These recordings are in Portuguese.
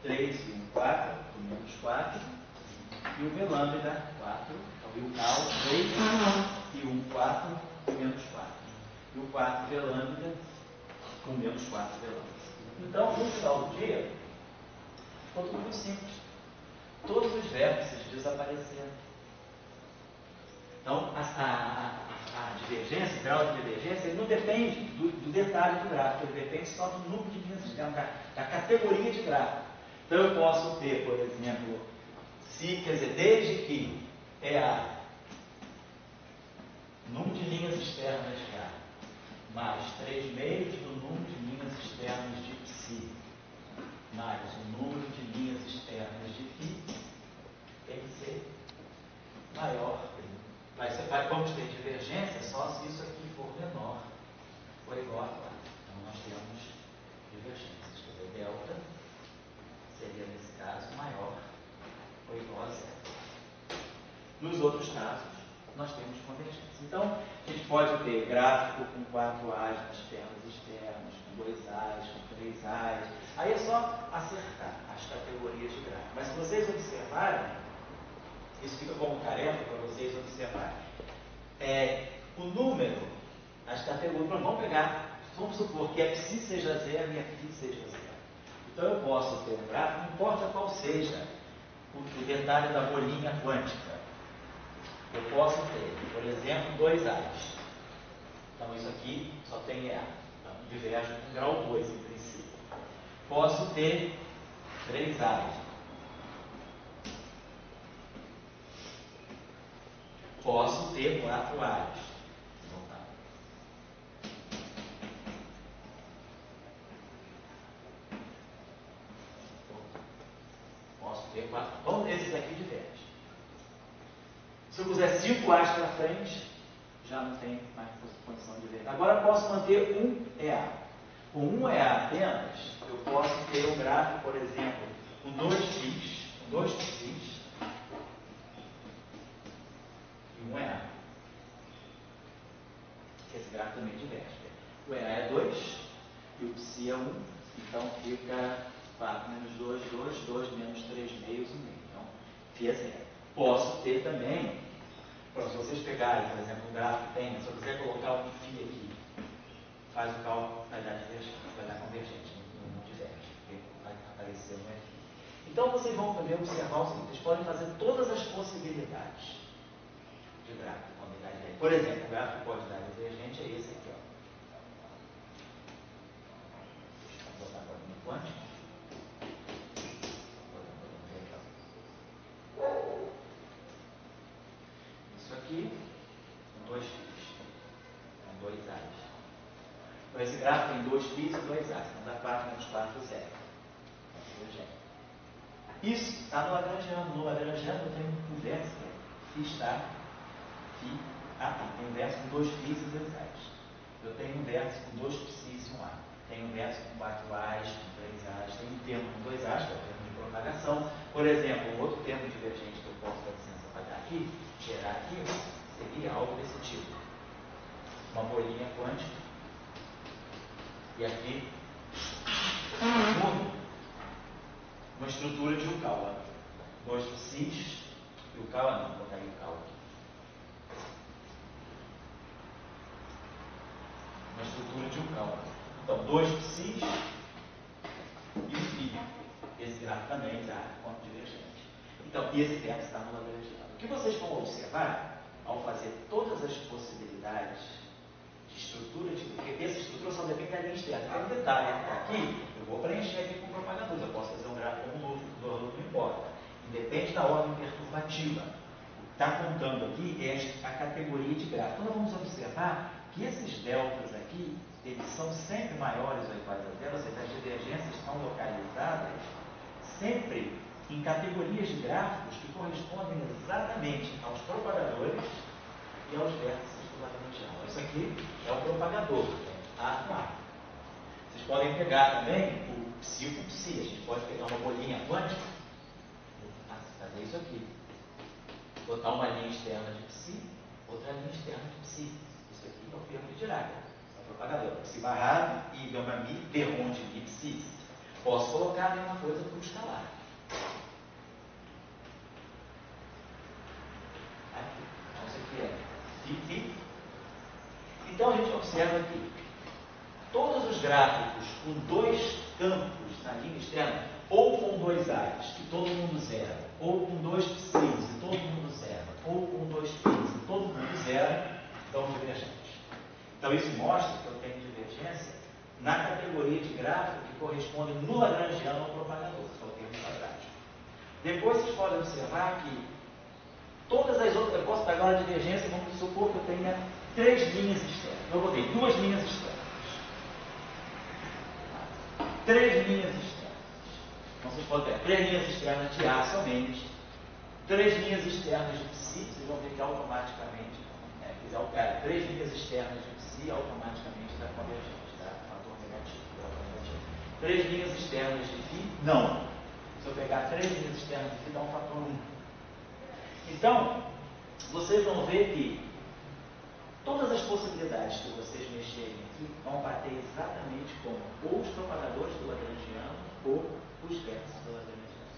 3 e 1, 4, o menos 4, e o V lambda 4, então e o cal 3 e 1, 4, o menos 4. E o 4 V lambda com menos 4 V lambda. Então, no final do dia, ficou tudo muito simples. Todos os vértices desapareceram. Então, a divergência, o grau de divergência, ele não depende do detalhe do gráfico, ele depende só do número de linhas, da categoria de gráfico. Então, eu posso ter, por exemplo, quer dizer, desde que o número de linhas externas de A mais 3 meios do número de linhas externas de Psi mais o número de linhas externas de Φ tem que ser maior. Vamos ter divergência só se isso aqui for menor ou igual a 4. Então, nós temos divergências. Quer dizer, delta seria, nesse caso, maior ou igual a 0. Nos outros casos, nós temos convergência. Então, a gente pode ter gráfico com 4 A's nas pernas externas, com 2 A's, com 3 A's. Aí é só acertar as categorias de gráfico. Mas se vocês observarem, isso fica como tarefa para vocês observarem. O número, as categorias, vamos supor que a Psi seja 0 e a Φ seja 0. Então eu posso ter um gráfico, não importa qual seja o detalhe da bolinha quântica. Eu posso ter, por exemplo, 2 A's. Então isso aqui só tem EA. Então diverge com grau 2 em princípio. Posso ter 3 A's. Posso ter 4 A's. Posso ter 4. Todos esses aqui divergem. Se eu puser 5 A's para frente, já não tem mais condição de ver. Agora eu posso manter um EA. Com um EA apenas, eu posso ter um gráfico, por exemplo, com 2 Φs, com 2 Psis e um EA. Esse gráfico também diverge. O EA é 2 e o Psi é 1, então fica 4 menos 2, 2, 2 menos 3 meios, 1 meio. Então, Φ é 0. Posso ter também, se vocês pegarem, por exemplo, um gráfico que tem, se eu quiser colocar um Φ aqui, faz o cálculo, vai dar divergente, vai dar convergente, não diverge, porque vai aparecer um F. Então vocês vão poder observar o seguinte: vocês podem fazer todas as possibilidades de gráfico com unidade de. Por exemplo, o gráfico que pode dar divergente é esse aqui, ó. Vou botar agora no quântico. Isso aqui, com 2 Φs, com 2 A's. Então esse gráfico tem 2 Φs e 2 A's, então dá 4 menos 4, 0. Isso está no Lagrangiano. No Lagrangiano eu tenho um verso, Φ está, Φ, tem um verso com 2 Φs e 2 A's. Eu tenho um verso com 2 Psis e 1 A. Tenho um verso com 4 A's, com 3 A's. Tenho um termo com 2 A's, que é o termo de propagação. Por exemplo, um outro termo divergente que eu posso dar licença para dar aqui, gerar aqui, seria algo desse tipo. Uma bolinha quântica. E aqui, uma estrutura de um cal. 2 Psis e o cal não, vou botar aí o cal aqui. Uma estrutura de um cal. Então, 2 Psis e o Φ. Esse gráfico também dá ponto divergente. Então, esse verso está no Lagrangiano. O que vocês vão observar, ao fazer todas as possibilidades de estrutura, porque essa estrutura só depende da linha externa. Tem um detalhe aqui, eu vou preencher aqui com propagadores. Eu posso fazer um gráfico como um novo, não importa. Independe da ordem perturbativa. O que está contando aqui é a categoria de gráfico. Então, nós vamos observar que esses deltas aqui, eles são sempre maiores ou iguais a 0, ou seja, as divergências estão localizadas sempre em categorias de gráficos que correspondem exatamente aos propagadores e aos vértices do Lagrangiano. Isso aqui é o propagador, A com A. Vocês podem pegar também o Psi com Psi. A gente pode pegar uma bolinha quântica, fazer isso aqui. Botar uma linha externa de Psi, outra linha externa de Psi. Isso aqui é o termo de Dirac, é o propagador. Psi barrado, I, gama, mi, V onde mi, Psi. Posso colocar a mesma coisa para o escalar. Aqui. Então, isso aqui é φ. Então, a gente observa que todos os gráficos com dois campos na linha externa, ou com dois A's, que todo mundo zera, ou com dois P's e todo mundo zera, ou com dois P's e todo mundo zera, são divergentes. Então, isso mostra que eu tenho divergência na categoria de gráfico que corresponde no lagrangiano ao propagador, que é o termo quadrático. Depois, vocês podem observar que todas as outras, eu posso pegar uma divergência, vamos supor que eu tenha 3 linhas externas. Eu botei 2 linhas externas. 3 linhas externas. Então, vocês podem ter 3 linhas externas de A somente, 3 linhas externas de Psi, vocês vão ver que automaticamente, 3 linhas externas de Psi automaticamente dá convergente, dá fator negativo, fator negativo. 3 linhas externas de Φ, não. Se eu pegar 3 linhas externas de Φ, dá um fator 1. Então, vocês vão ver que todas as possibilidades que vocês mexerem aqui vão bater exatamente com ou os propagadores do lagrangiano ou os vértices do lagrangiano.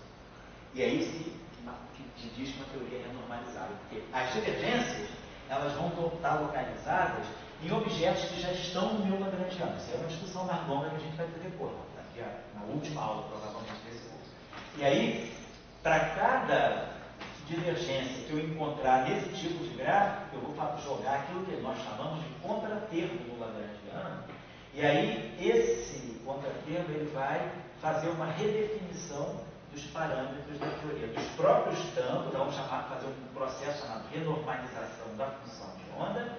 E é isso que diz que uma teoria é normalizável, porque as divergências elas vão estar localizadas em objetos que já estão no meu lagrangiano. Isso é uma discussão mais longa que a gente vai ter depois, daqui na última aula, provavelmente, desse curso. E aí, para cada divergência que eu encontrar nesse tipo de gráfico, eu vou jogar aquilo que nós chamamos de contratermo do lagrangiano, e aí esse contratermo ele vai fazer uma redefinição dos parâmetros da teoria, dos próprios campos. Vamos fazer um processo chamado renormalização da função de onda,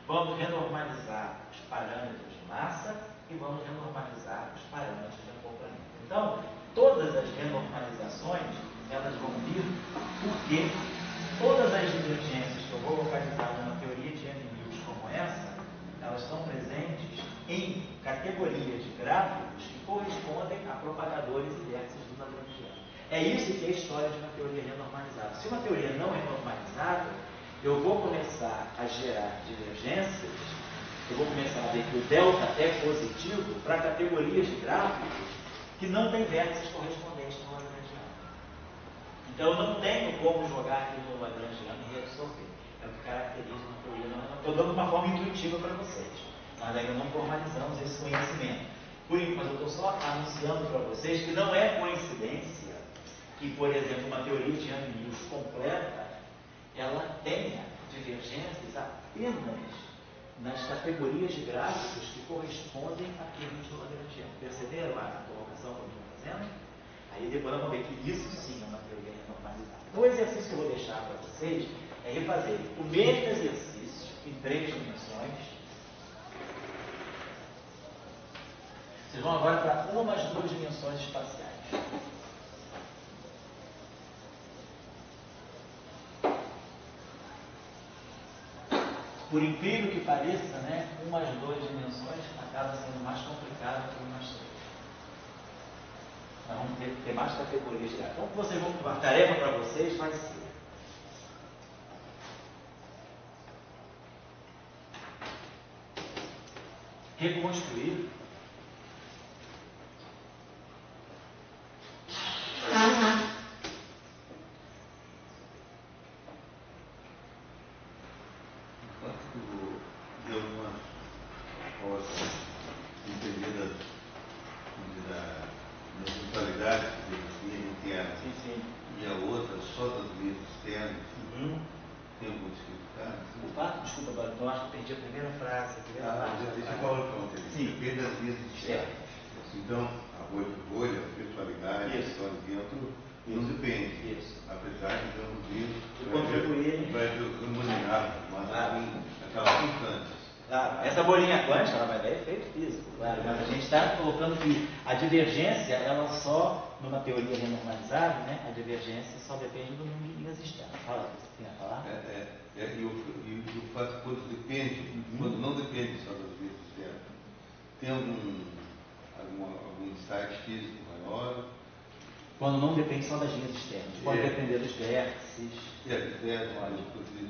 vamos renormalizar os parâmetros de massa e vamos renormalizar os parâmetros de acoplamento. Então, todas as renormalizações elas vão vir porque todas as divergências que eu vou localizar numa teoria de N-Mills como essa, elas estão presentes em categorias de gráficos que correspondem a propagadores e vértices do lagrangiano. É isso que é a história de uma teoria renormalizável. Se uma teoria não é normalizável, eu vou começar a gerar divergências, eu vou começar a ver que o delta é positivo para categorias de gráficos que não têm vértices correspondentes no lagrangiano. Então, eu não tenho como jogar aqui no lagrangiano e reabsorver. É o que caracteriza uma teoria não. Estou dando uma forma intuitiva para vocês, mas ainda não formalizamos esse conhecimento. Por enquanto, eu estou só anunciando para vocês que não é coincidência que, por exemplo, uma teoria de Yang-Mills completa, ela tenha divergências apenas nas categorias de gráficos que correspondem a termos do lagrangiano. Perceberam a colocação que eu estou fazendo? Aí depois nós vamos ver que isso sim é uma teoria renormalizável. Então, o exercício que eu vou deixar para vocês é refazer o mesmo exercício em 3 dimensões. Vocês vão agora para umas 2 dimensões espaciais. Por incrível que pareça, né, umas 2 dimensões acaba sendo mais complicado que umas 3. Nós vamos ter mais categorias de gráficos. Então, a tarefa para vocês vai ser reconstruir deu uma resposta entendida na totalidade das linhas internas e a outra só das linhas externas. Tem algum significado? Desculpa, eu acho que perdi a primeira frase. Deixa eu falar então. Depende das linhas externas. Então, a bolha, a virtualidade, a história dentro, não depende. Isso. Apesar de ambos livros contribuir, vai harmonizar, mas aquelas constantes. Claro, essa bolinha quântica ela vai dar efeito físico, claro, mas a gente está colocando que a divergência, ela só, numa teoria renormalizável, né, a divergência só depende do número de linhas externas. Fala, você tem a falar? E o fato quando depende, quando não depende só das linhas externas, tem algum insight físico maior? Quando não depende só das linhas externas, pode depender dos vértices,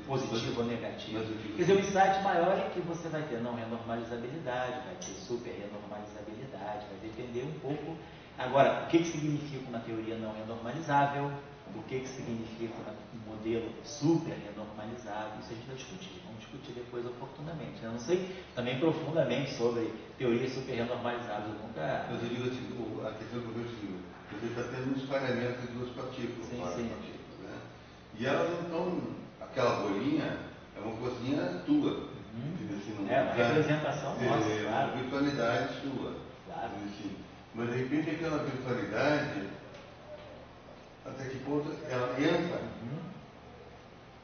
positivo ou negativo. Quer dizer, o insight maior é que você vai ter não renormalizabilidade, vai ter super renormalizabilidade, vai depender um pouco Agora, o que significa uma teoria não renormalizável? O que significa um modelo super renormalizável? Isso a gente vai discutir. Vamos discutir depois oportunamente. Eu não sei também profundamente sobre teorias super renormalizáveis. Eu nunca... Mas eu digo assim, a questão que eu vejo assim, você está tendo um espalhamento de duas partículas. Sim. Partículas, né? E elas não estão... Aquela bolinha é uma coisinha tua. Assim, não, é uma representação nossa, é claro. uma virtualidade sua. Claro. Assim. Mas de repente aquela virtualidade, até que ponto ela entra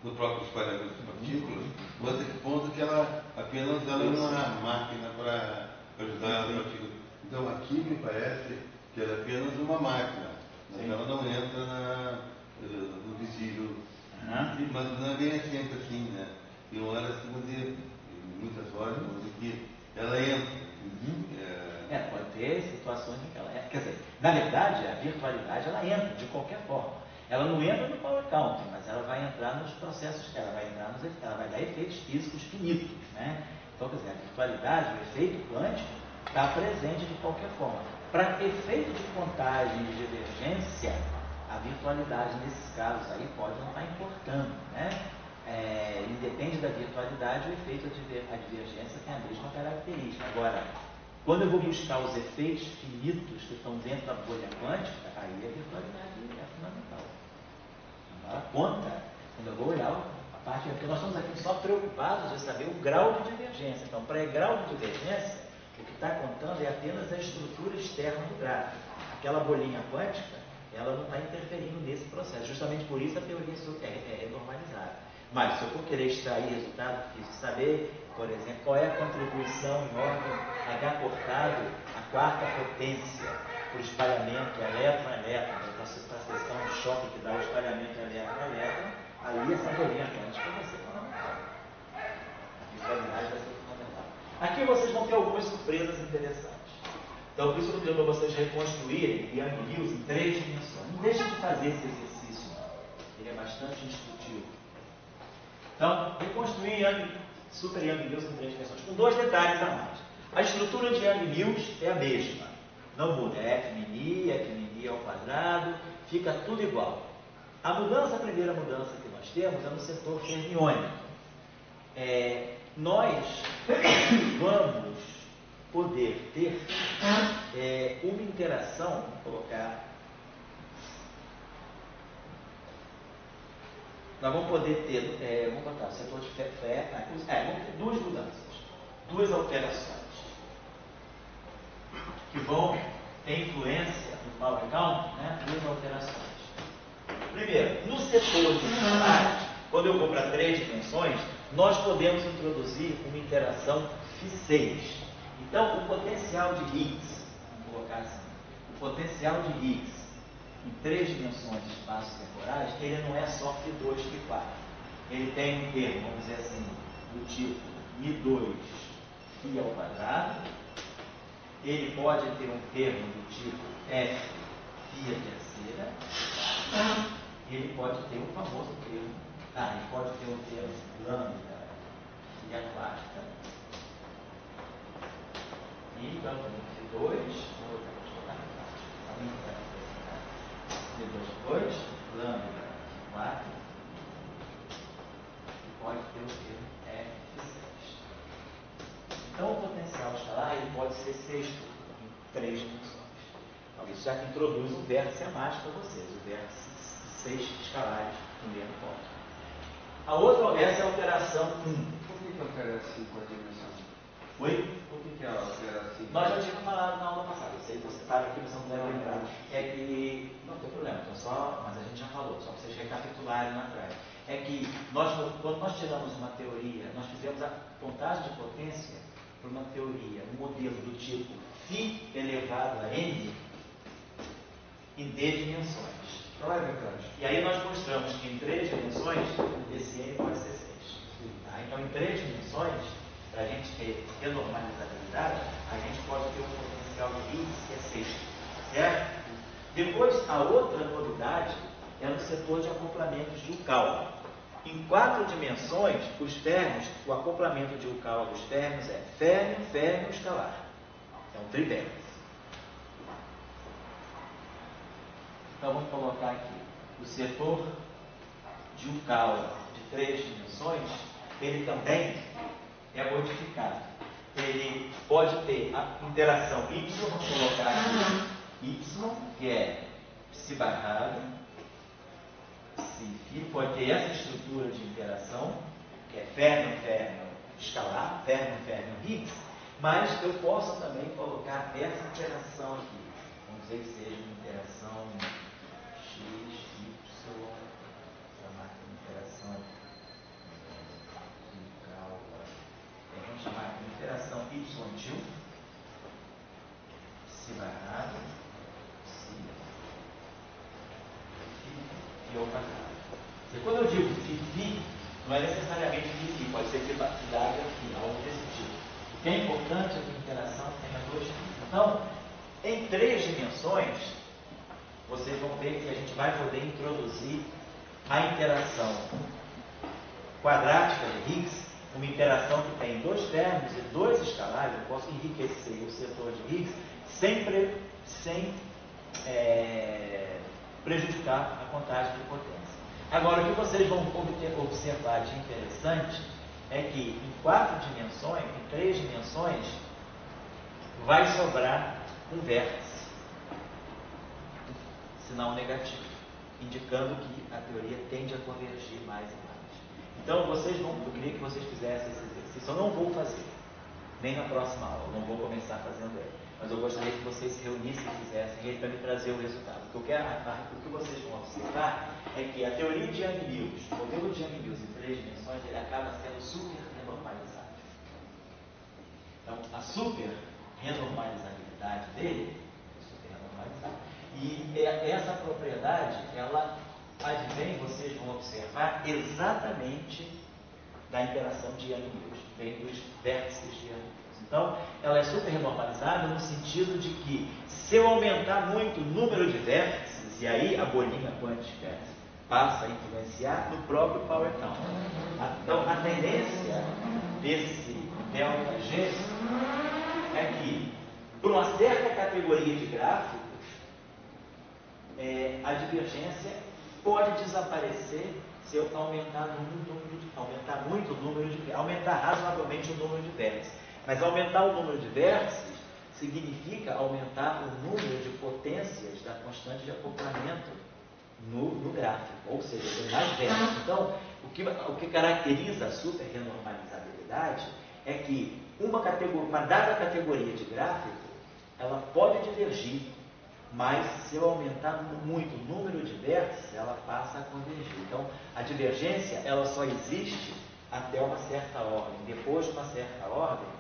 no próprio espalhamento de partículas, ou até que ponto que ela apenas é uma máquina para ajudar a partícula. Então aqui me parece que ela é apenas uma máquina, mas ela não entra no visível. Mas não é bem sempre assim, né? Tem horas que você, muitas horas, que ela entra. Pode ter situações em que ela entra. Quer dizer, na verdade, a virtualidade ela entra de qualquer forma. Ela não entra no power count, mas ela vai entrar nos processos, ela vai dar efeitos físicos finitos, né? Então, quer dizer, a virtualidade, o efeito quântico, está presente de qualquer forma. Para efeito de contagem e de divergência, a virtualidade nesses casos aí pode não estar importando, né? Independe da virtualidade, o efeito a divergência tem a mesma característica. Agora, quando eu vou buscar os efeitos finitos que estão dentro da bolha quântica, aí a virtualidade é fundamental. Ela conta, quando eu vou olhar a parte, porque nós estamos aqui só preocupados de saber o grau de divergência. Então, para grau de divergência, o que está contando é apenas a estrutura externa do gráfico. Aquela bolinha quântica, ela não está interferindo nesse processo. Justamente por isso a teoria é normalizada. Mas, se eu for querer extrair resultado físico, saber, por exemplo, qual é a contribuição em ordem H cortado, a quarta potência, para o espalhamento elétron-elétron, para a questão de choque que dá o espalhamento elétron-elétron, aí essa bolinha quântica vai ser fundamental. A virtualidade vai ser fundamental. Aqui vocês vão ter algumas surpresas interessantes. Então, por isso que eu pedi para vocês reconstruírem Young Mills em 3 dimensões. Não deixem de fazer esse exercício, não. Ele é bastante instrutivo. Então, reconstruir Super Young Mills em 3 dimensões, com 2 detalhes a mais. A estrutura de Young Mills é a mesma. Não muda, é F-mini ao quadrado, fica tudo igual. A primeira mudança que nós temos é no setor fermiônico. Nós vamos poder ter uma interação, vamos colocar, nós vamos poder ter, vamos botar o setor de fé, vamos ter 2 mudanças, 2 alterações, que vão ter influência no power count, né? 2 alterações. Primeiro, no setor de escalares, quando eu vou para 3 dimensões, nós podemos introduzir uma interação Φ6. Então, o potencial de Higgs, vamos colocar assim, o potencial de Higgs em 3 dimensões de espaços temporais, ele não é só Φ2, Φ4. Ele tem um termo, vamos dizer assim, do tipo Mi2 Φ ao quadrado. Ele pode ter um termo do tipo F Φ a terceira. Ele pode ter o famoso termo, ele pode ter o termo lambda Φ a quarta. E vamos no Φ2, D2, lambda 4, e pode ter o termo F6. Então, o potencial escalar ele pode ser sexto em 3 dimensões. Então, isso já introduz um vértice a mais para vocês, o vértice 6 escalares no mesmo ponto. Essa é a alteração 1. Por que altera assim com a dimensão? Oi? Por que ela altera assim? Nós já tínhamos falado na aula passada, eu sei que você estava aqui, você não deve lembrar. É que, não tem problema, mas a gente já falou, só para vocês recapitularem lá atrás. É que quando nós tiramos uma teoria, nós fizemos a contagem de potência por uma teoria, um modelo do tipo Φ elevado a N em D dimensões. É verdade. E aí nós mostramos que em 3 dimensões, esse N pode ser 6. Tá? Então, em 3 dimensões, para a gente ter renormalizabilidade, a gente pode ter um potencial de Higgs que é 6. Certo? Depois, a outra novidade é no setor de acoplamentos de Yukawa. Em 4 dimensões, o acoplamento de Yukawa dos férmions é férmio, férmio, escalar. É um trivértice. Então vamos colocar aqui o setor de um caule de 3 dimensões, ele também é modificado. Ele pode ter a interação Y, vamos colocar aqui Y, que é psi barrado, psi φ, pode ter essa estrutura de interação, que é fermion escalar, fermion Higgs, mas eu posso também colocar essa interação aqui. Vamos dizer que seja uma interação X, Y, chamar de interação musical. Vamos chamar de interação Y-til, psi barrado, psi φ e ao quadrado. Quando eu digo φ, não é necessariamente φ, pode ser φ aqui, algo desse tipo. O que é importante é que a interação tenha 2 φ. Então, em 3 dimensões, vocês vão ver que a gente vai poder introduzir a interação quadrática de Higgs, uma interação que tem 2 termos e 2 escalares. Eu posso enriquecer o setor de Higgs sem prejudicar a contagem de potência. Agora, o que vocês vão observar de interessante é que em 4 dimensões, em 3 dimensões, vai sobrar um vértice, sinal negativo, indicando que a teoria tende a convergir mais e mais. Então, eu queria que vocês fizessem esse exercício. Eu não vou fazer, nem na próxima aula, não vou começar fazendo ele. Mas eu gostaria que vocês se reunissem e fizessem ele para me trazer o resultado. O que vocês vão observar é que a teoria de Young-Mills, o modelo de Young-Mills em 3 dimensões, ele acaba sendo super renormalizado. Então, a super renormalizabilidade dele é super renormalizada. E essa propriedade, ela advém, vocês vão observar, exatamente da interação de Young-Mills, vem dos vértices de Young-Mills. Então, ela é super renormalizada no sentido de que, se eu aumentar muito o número de vértices, e aí a bolinha quântica passa a influenciar no próprio power count. Então, a tendência desse delta G é que, por uma certa categoria de gráficos, a divergência pode desaparecer se eu aumentar razoavelmente o número de vértices. Mas aumentar o número de vértices significa aumentar o número de potências da constante de acoplamento no gráfico, ou seja, tem mais vértices. Então, o que caracteriza a super renormalizabilidade é que uma dada categoria de gráfico, ela pode divergir, mas se eu aumentar muito o número de vértices, ela passa a convergir. Então, a divergência, ela só existe até uma certa ordem. Depois de uma certa ordem,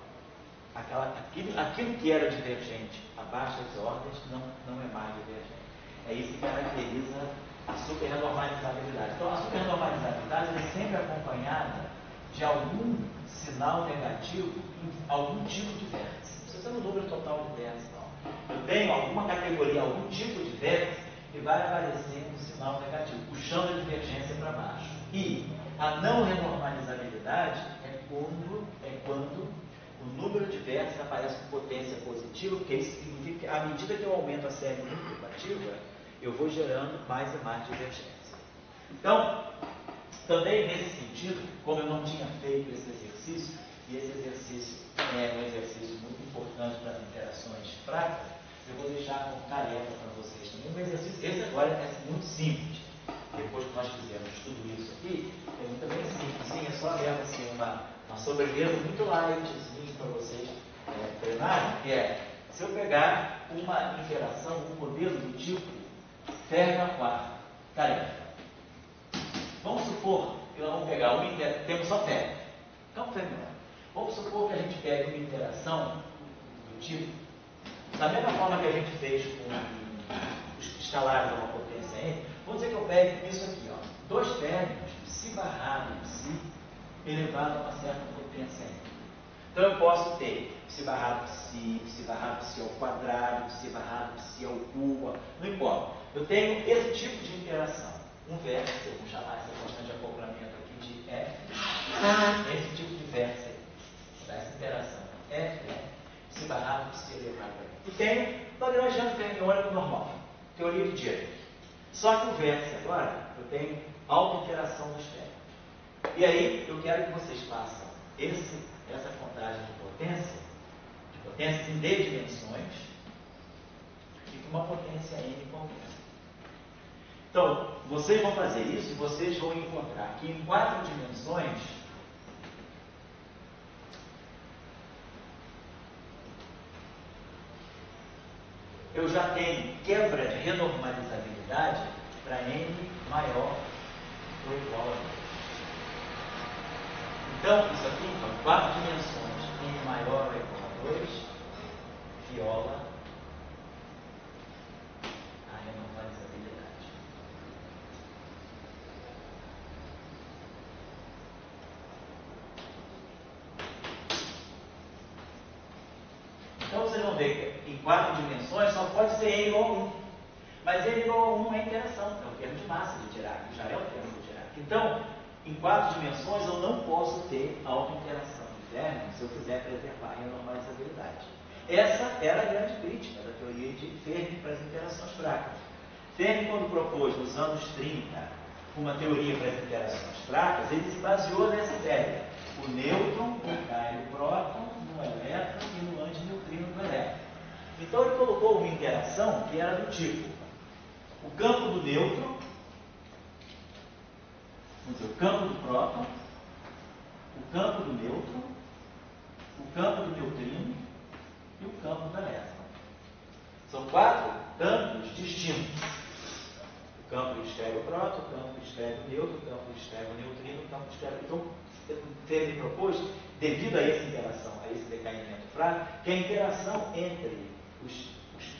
aquilo que era divergente abaixo das ordens não é mais divergente. É isso que caracteriza a superrenormalizabilidade. Então, a superrenormalizabilidade é sempre acompanhada de algum sinal negativo em algum tipo de vértice. Não precisa ser um número total de vértices, não. Eu tenho alguma categoria, algum tipo de vértice que vai aparecer um sinal negativo, puxando a divergência para baixo. E a não renormalizabilidade é quando o número de vértices aparece com potência positiva, porque isso significa que, à medida que eu aumento a série multiplicativa, eu vou gerando mais e mais divergência. Então, também nesse sentido, como eu não tinha feito esse exercício, e esse exercício é um exercício muito importante para as interações práticas, eu vou deixar como tarefa para vocês também um exercício. Esse agora é muito simples. Depois que nós fizermos tudo isso aqui, é muito bem simples. Sim, é só mesmo assim, uma sobremesa muito lightzinho para vocês treinarem, que é, se eu pegar uma interação, um modelo do tipo ferro a quarto, tarefa. Vamos supor que nós vamos pegar uma interação, temos só ferro, então ferro. Vamos supor que a gente pegue uma interação do tipo, da mesma forma que a gente fez com os escalares a uma potência n, vamos dizer que eu pegue isso aqui, ó, 2 términos, psi barrado psi, elevado a uma certa potência n. Então eu posso ter psi barrado psi ao quadrado, psi barrado psi ao cubo, não importa. Eu tenho esse tipo de interação. Um vértice, eu vou chamar essa constante de acoplamento aqui de F, esse tipo de vértice aí, essa interação F, psi barrado psi elevado a n. E tenho Lagrangiano fermiônico normal, teoria de Dirac. Só que o vértice agora, eu tenho auto-interação dos términos. E aí, eu quero que vocês façam essa contagem de potências em D dimensões, e com uma potência N convença. Então, vocês vão fazer isso e vocês vão encontrar que em 4 dimensões, eu já tenho quebra de renormalizabilidade para N maior ou igual a 2. Então, isso aqui, então, 4 dimensões, N maior ou igual a 2, viola a renormalizabilidade. Então, vocês vão ver que em 4 dimensões só pode ser N igual a 1. Mas N igual a 1 não é interação, é um termo de massa de Dirac, já é um termo de Dirac. Então, em 4 dimensões eu não posso ter auto-interação de términos se eu quiser preservar a renormalizabilidade. Essa era a grande crítica da teoria de Fermi para as interações fracas. Fermi, quando propôs nos anos 30 uma teoria para as interações fracas, ele se baseou nessa ideia. O nêutron cai no próton, no elétron e no antineutrino do elétron. Então ele colocou uma interação que era do tipo: o campo do nêutron, vamos dizer, o campo do próton, o campo do nêutron, o campo do neutrino e o campo do elétron. São 4 campos distintos. O campo que escreve o próton, o campo que escreve o nêutron, o campo que escreve o neutrino, o campo que escreve... Então, Fermi propôs, devido a essa interação, a esse decaimento fraco, que a interação entre os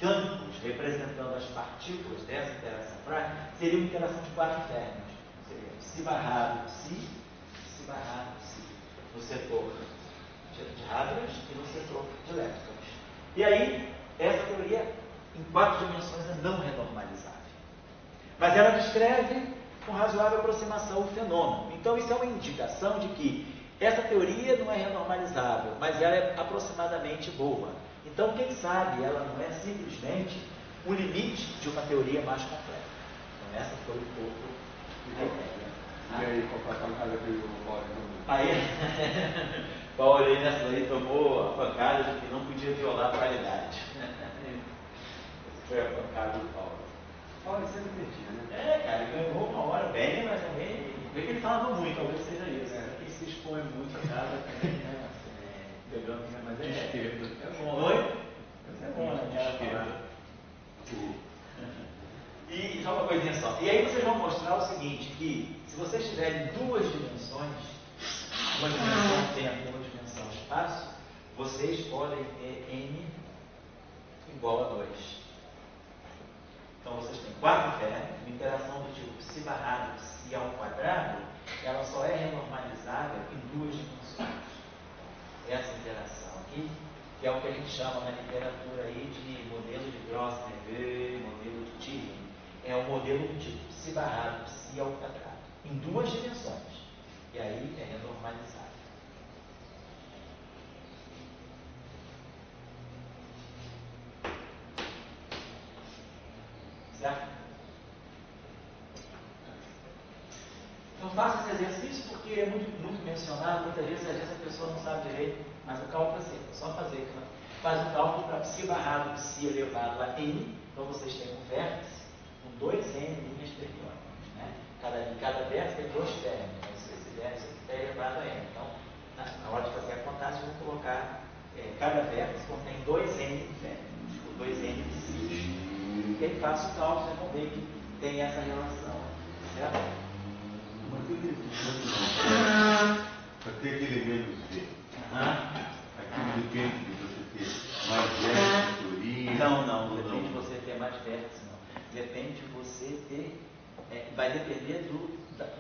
campos representando as partículas dessa interação fraca seria uma interação de 4 términos. Seria psi barrado psi, psi barrado psi, no setor de hadrons e no setor de leptons. E aí, essa teoria, em 4 dimensões, é não renormalizável. Mas ela descreve com razoável aproximação o fenômeno. Então, isso é uma indicação de que essa teoria não é renormalizável, mas ela é aproximadamente boa. Então, quem sabe ela não é simplesmente o limite de uma teoria mais completa. Então, essa foi um pouco a ideia. E aí, qual foi a pancada que o Paulo tomou? Aí, Paulo aí nessa aí tomou a pancada de que não podia violar a qualidade. Essa foi a pancada do Paulo. Paulo sempre perdia, né? Cara, ele ganhou uma hora bem, mas também... Vê que ele falava muito, talvez seja isso. Ele se expõe muito, acaba também, né? Pegando, mas é esquerda. É bom. Oi? Isso é bom, né? E só uma coisinha só. E aí vocês vão mostrar o seguinte, que se vocês tiverem 2 dimensões, uma dimensão tempo e uma dimensão espaço, vocês podem ter N igual a 2. Então vocês têm 4 términos, uma interação do tipo psi barrado psi ao quadrado, ela só é renormalizável em 2 dimensões. Essa interação aqui, que é o que a gente chama na literatura aí de modelo de Gross-Neveu, modelo de Tilling, é um modelo do tipo psi barrado psi ao quadrado, em 2 dimensões. E aí é renormalizável. Certo? Então faça esse exercício porque ele é muito mencionado, muitas vezes a pessoa não sabe direito, mas o cálculo é simples, é só fazer. Faz o cálculo para psi barrado psi elevado a n, então vocês têm um vértice com 2n linhas periódicas. Né? Cada vértice tem 2 términos, então esse vértice aqui está elevado a n. Então, na hora de fazer a contagem, vamos colocar cada vértice contém 2n términos, com 2n psis. E aí faça o cálculo, vocês vão ver que tem essa relação. Certo? Para ter aquele menos V, aquilo depende de você ter mais vértices, teoria. Não depende de você ter mais vértices, não. Depende de você ter. Vai depender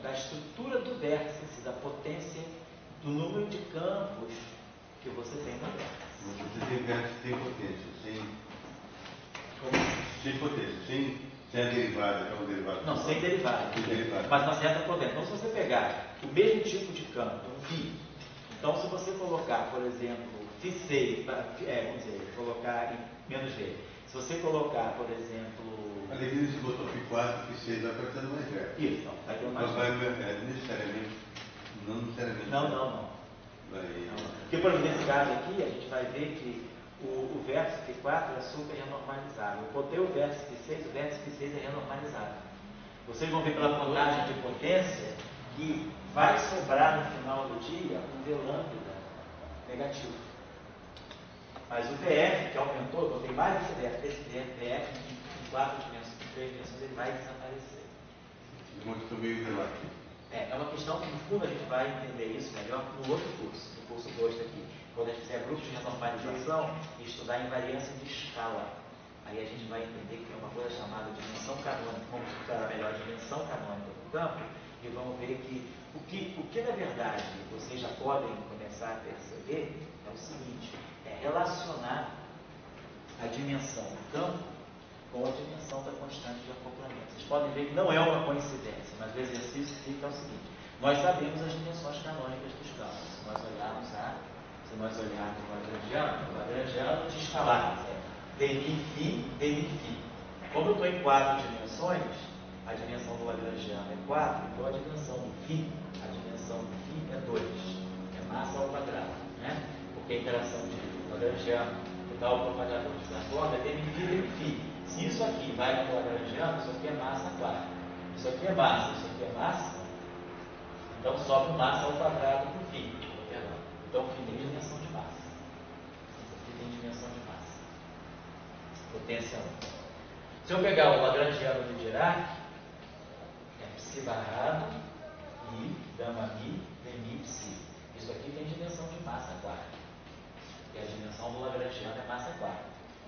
da estrutura do vértice, da potência, do número de campos que você tem no vértice. Você tem vértice sem potência, sem potência, sem a derivada, que é uma derivada. Não, sem derivada. Mas uma certa potência. Então, se você pegar o mesmo tipo de campo, um φ, então se você colocar, por exemplo, φ6, vamos dizer, colocar em menos V. Se você colocar, por exemplo, Ali que se botou Φ4, Φ6, vai aparecendo mais vértice. Isso, não, vai ter mais Mas vai necessariamente, não necessariamente. Não. Vai... Porque, por exemplo, nesse caso aqui, a gente vai ver que o vértice Φ4 é super renormalizável. Eu botei o vértice Φ6, o vértice Φ6 é renormalizável. Vocês vão ver pela contagem de potência que vai sobrar no final do dia um V lambda negativo. Mas o VF, que aumentou, eu botei mais esse VF em 4 dimensões, em 3 dimensões, ele vai desaparecer. Muito meio relativo. É uma questão que, no fundo, a gente vai entender isso melhor no outro curso, no curso 2 daqui. Quando a gente fizer grupos de renormalização e estudar invariância de escala. Aí a gente vai entender que é uma coisa chamada dimensão canônica. Vamos estudar melhor a dimensão canônica do campo e vamos ver que o que na verdade vocês já podem começar a perceber é o seguinte, é relacionar a dimensão do campo com a dimensão da constante de acoplamento. Vocês podem ver que não é uma coincidência, mas o exercício fica o seguinte, nós sabemos as dimensões canônicas dos campos. Se nós olharmos o Lagrangiano de escalar, dmi-φ. Como eu estou em 4 dimensões, a dimensão do Lagrangiano é 4, então a dimensão do φ, a dimensão do φ é 2, é massa ao quadrado, né? Porque a interação de Lagrangiano e tal propagador de transforma é dmi-φ. Se isso aqui vai para o Lagrangiano, isso aqui é massa 4. Isso aqui é massa, isso aqui é massa, então sobe massa ao quadrado para o φ. Então, φ tem dimensão de massa. Isso aqui tem dimensão de massa. Potência 1. Se eu pegar o Lagrangiano de Dirac, é psi barrado e gama mi, dmi, psi. Isso aqui tem dimensão de massa 4. E a dimensão do Lagrangiano é massa 4.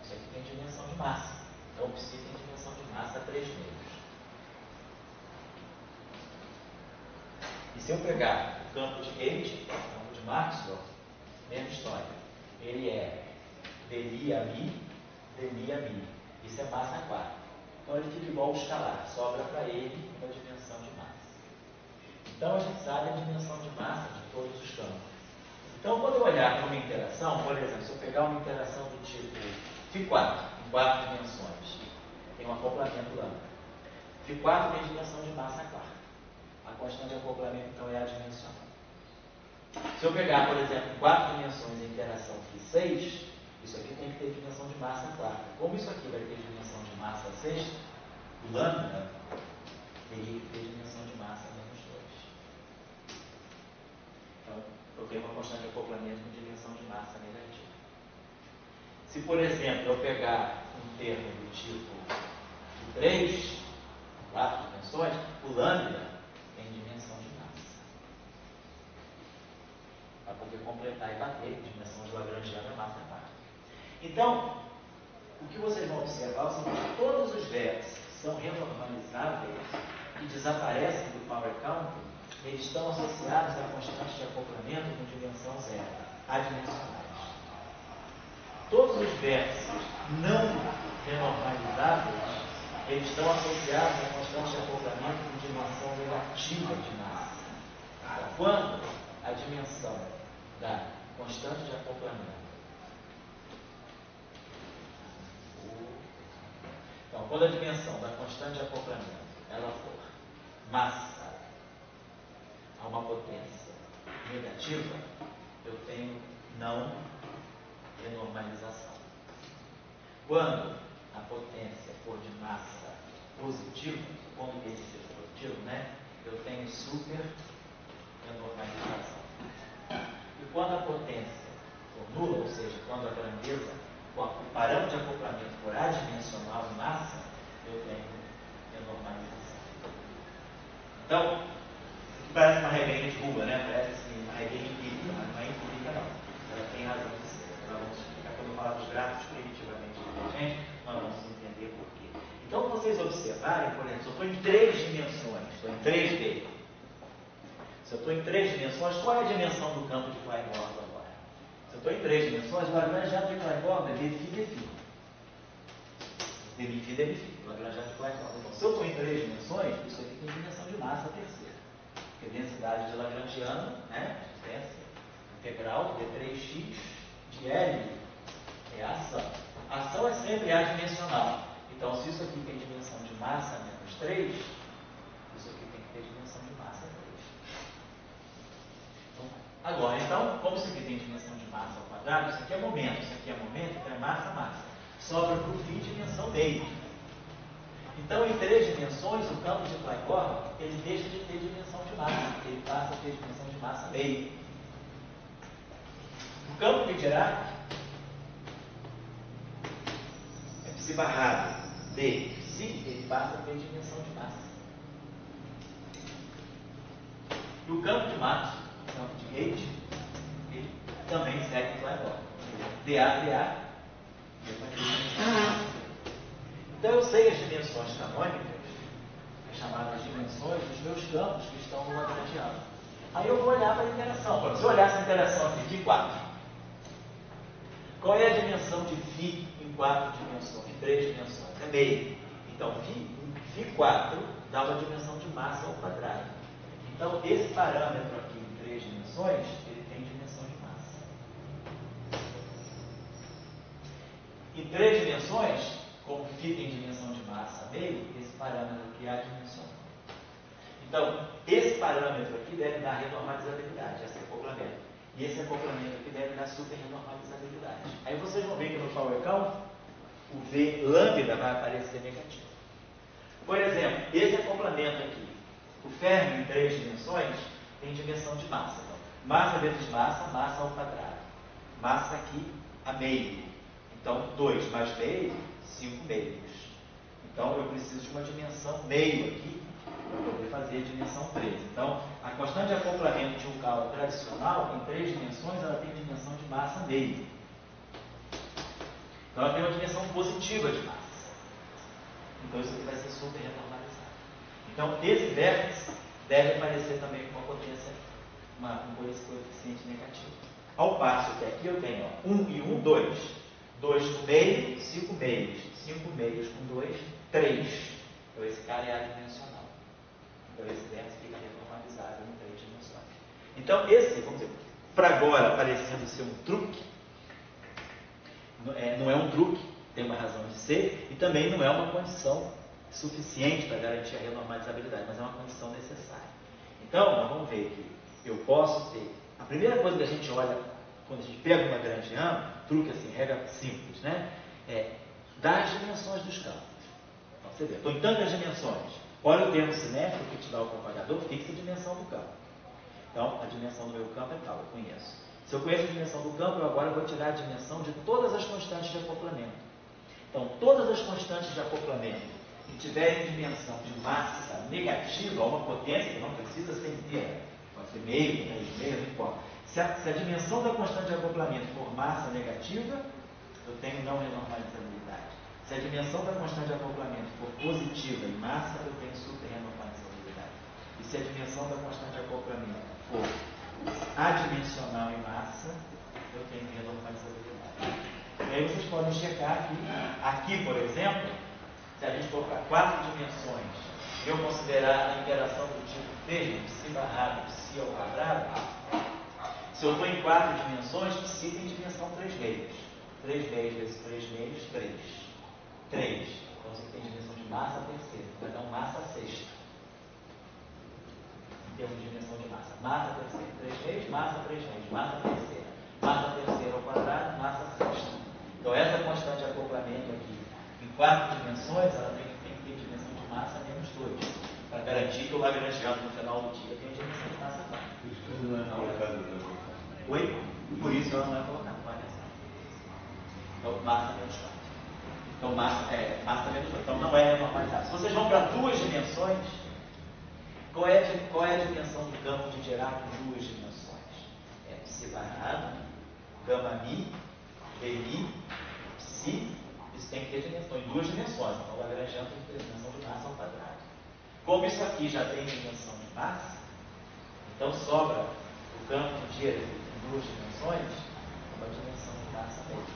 Isso aqui tem dimensão de massa. Então, psi tem dimensão de massa 3 meios. E se eu pegar o campo de Tate, o campo de Maxwell, mesma história. Ele é dmi a mi, dmi a mi. Isso é massa 4. Então ele fica igual ao escalar, sobra para ele uma dimensão de massa. Então a gente sabe a dimensão de massa de todos os campos. Então quando eu olhar para uma interação, por exemplo, se eu pegar uma interação do tipo Φ4, em 4 dimensões, tem um acoplamento lambda. Φ4 tem dimensão de massa 4. A constante de acoplamento então é adimensional. Se eu pegar, por exemplo, em 4 dimensões a interação Φ6, isso aqui tem que ter dimensão de massa 4. Como isso aqui vai ter dimensão de massa 6, o lambda teria que ter dimensão de massa menos 2. Então, eu tenho uma constante de acoplamento com dimensão de massa negativa. Se, por exemplo, eu pegar um termo do tipo de 3, 4 dimensões, o lambda tem dimensão de massa. Para poder completar e bater, a dimensão de Lagrangiano é massa 4. Então, o que vocês vão observar é o seguinte, todos os vértices que são renormalizáveis e desaparecem do power counting, eles estão associados a constantes de acoplamento com dimensão zero, adimensionais. Todos os vértices não renormalizáveis, eles estão associados a constantes de acoplamento com dimensão negativa de massa. Então, quando a dimensão da constante de acoplamento Então, quando a dimensão da constante de acoplamento ela for massa a uma potência negativa, eu tenho não renormalização. Quando a potência for de massa positiva, quando esse seja positivo, né, eu tenho super renormalização. E quando a potência for nula, ou seja, quando a grandeza, o parâmetro de acoplamento for adimensional em massa, eu tenho renormalização. Então, isso parece uma regrinha de rua, né? Parece assim, uma regrinha empírica, mas não é empírica não. Ela tem razão de ser. Nós vamos explicar quando eu falar dos gráficos primitivamente gente, nós vamos entender por quê. Então, vocês observarem, por exemplo, se eu estou em 3 dimensões, estou em 3D. Se eu estou em 3 dimensões, qual é a dimensão do campo de Klein-Bordel agora? Se eu estou em 3 dimensões, o Lagrangiano de Klein-Bordel é dmi-φ. Dmi-φ. O Lagrangiano de Klein-Bordel. Então, se eu estou em 3 dimensões, isso aqui tem dimensão de massa terceira. Porque densidade de Lagrangiano, né? Potência integral de D3x de L é a ação. A ação é sempre adimensional. Então, se isso aqui tem dimensão de massa menos 3, isso aqui tem que ter dimensão de massa 3. Agora, então, como isso aqui tem dimensão de massa ao quadrado, isso aqui é momento, então é massa, massa. Sobra para o φ dimensão meio. Então, em 3 dimensões, o campo de Plancor, ele deixa de ter dimensão de massa, ele passa a ter dimensão de massa meio. O campo de Dirac é psi barrado de psi, ele passa a ter dimensão de massa. E o campo de Max, o campo de Gauge, ele também segue o Plancor. dA, então eu sei as dimensões canônicas, as chamadas dimensões dos meus campos que estão no lagrangiano. Aí eu vou olhar para a interação. Se eu olhar essa interação aqui, φ4. Qual é a dimensão de φ em 4 dimensões, em 3 dimensões? É meio. Então, φ4 dá uma dimensão de massa ao quadrado. Então, esse parâmetro aqui em 3 dimensões, ele tem dimensão de massa. Em 3 dimensões, como φ tem dimensão de massa meio, esse parâmetro aqui é adimensional. Então, esse parâmetro aqui deve dar renormalizabilidade, esse acoplamento. E esse acoplamento aqui deve dar superrenormalizabilidade. Aí vocês vão ver que no Power Count, o V lambda vai aparecer negativo. Por exemplo, esse acoplamento aqui, o Fermi em 3 dimensões, tem dimensão de massa. Então, massa vezes massa, massa ao quadrado. Massa aqui a meio. Então, 2 mais meio, 5 meios. Então, eu preciso de uma dimensão meio aqui, para poder fazer a dimensão 3. Então, a constante de acoplamento de um cálculo tradicional, em 3 dimensões, ela tem dimensão de massa meio. Então, ela tem uma dimensão positiva de massa. Então, isso aqui vai ser super renormalizado. Então, esse vértice deve aparecer também com uma potência, com esse coeficiente negativo. Ao passo que aqui eu tenho 1 e 1, 2. 2 com meio, 5 meios. 5 meios com 2, 3. Então, esse cara é adimensional. Então, esse vértice fica renormalizado em 3 dimensões. Então, esse, vamos dizer, para agora, parecendo ser um truque, não é um truque, tem uma razão de ser, e também não é uma condição suficiente para garantir a renormalizabilidade, mas é uma condição necessária. Então, nós vamos ver que eu posso ter... A primeira coisa que a gente olha, quando a gente pega uma lagrangiana, truque assim, regra simples, né? É dar as dimensões dos campos. Então, você vê, estou em tantas dimensões. Olha o termo cinético que te dá o propagador, fixa a dimensão do campo. Então, a dimensão do meu campo é tal, eu conheço. Se eu conheço a dimensão do campo, eu agora vou tirar a dimensão de todas as constantes de acoplamento. Então, todas as constantes de acoplamento que tiverem dimensão de massa negativa, uma potência que não precisa ser inteira, pode ser meio, 3 não importa. Se a dimensão da constante de acoplamento for massa negativa, eu tenho não renormalizabilidade. Se a dimensão da constante de acoplamento for positiva em massa, eu tenho super renormalizabilidade. E se a dimensão da constante de acoplamento for adimensional em massa, eu tenho renormalizabilidade. E aí vocês podem checar aqui, por exemplo, se a gente for para 4 dimensões e eu considerar a interação do tipo, veja, psi barrado, psi ao quadrado, se eu estou em 4 dimensões, psi tem dimensão 3 meios. 3 meios vezes 3 meios, 3. 3. Então você tem dimensão de massa terceira, vai dar um massa sexta. Em termos de dimensão de massa. Massa terceira, 3 meios, massa 3 meios, massa terceira. Massa terceira ao quadrado, massa sexta. Então essa constante de acoplamento aqui, em 4 dimensões, ela tem que ter dimensão de massa menos 2, para garantir que o lagrangiano no final do dia tem dimensão de massa 4. Por isso que não é colocado na... Oi? Por isso ela não é colocada, não é essa. Então massa menos 4. Então massa menos 2. Então não é renormalizado. Se vocês vão para 2 dimensões, qual é a dimensão do campo de Dirac em 2 dimensões? É psi barrado, gama mi, mi, psi, isso tem que ter dimensão, em 2 dimensões. Então, o lagrangiano tem que ter dimensão de massa ao quadrado. Como isso aqui já tem dimensão de massa, então sobra o campo de Dirac em 2 dimensões, uma dimensão de massa meio.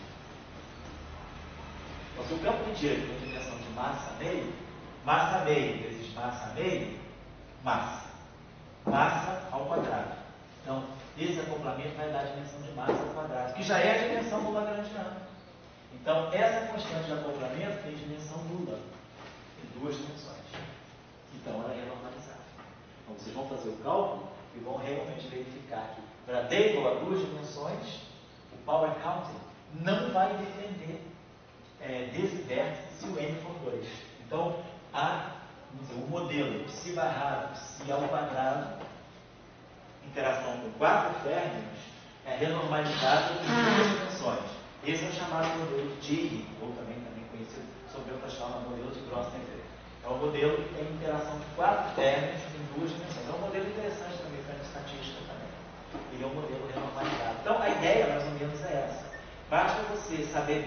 Então, se o campo de Dirac tem dimensão de massa meio vezes massa meio, massa. Massa ao quadrado. Então, esse acoplamento vai dar a dimensão de massa ao quadrado, que já é a dimensão do lagrangiano. Então, essa constante de acoplamento tem dimensão nula, em 2 dimensões. Então, ela é normalizada. Então, vocês vão fazer o cálculo e vão realmente verificar que, para D igual a 2 dimensões, o power counting não vai depender desse vértice se o n for 2. Então, o modelo psi barrado, psi ao quadrado, interação com 4 términos, é renormalizado em 2 dimensões. Esse é o chamado modelo de Jiggy, ou também conhecido sob outras formas, modelo de Grothendieck. É um modelo que tem interação de 4 términos em 2 dimensões. É um modelo interessante também para a estatística também. Ele é um modelo renormalizado. Então, a ideia, mais ou menos, é essa. Basta você saber